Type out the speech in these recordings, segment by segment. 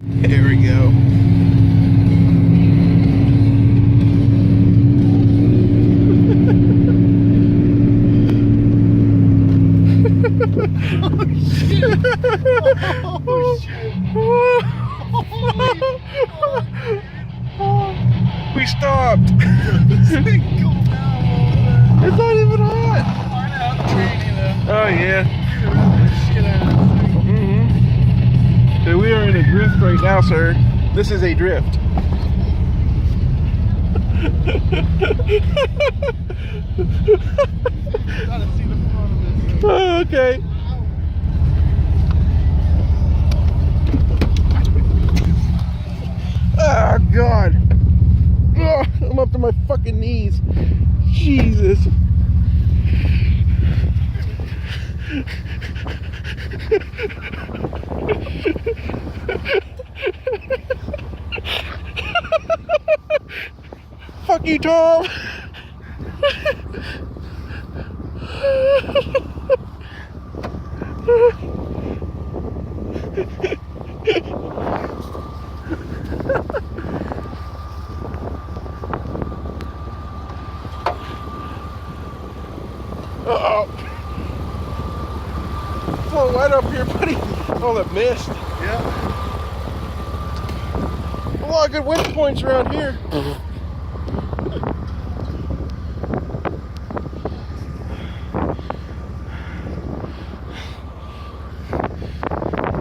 There we go. Oh shit! We stopped. This thing cool now. It's not even hot. Hard out the training though. Oh yeah. Shit out of this thing. So we are in a drift right now, sir. This is a drift. Gotta see the front of this. Oh, okay. Oh God. Oh, I'm up to my fucking knees. Jesus. Fuck you, Tom. Uh-oh. It's a little wet up here, buddy. All that mist. Yeah. A lot of good wind points around here.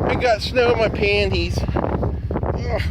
I got snow in my panties. Ugh.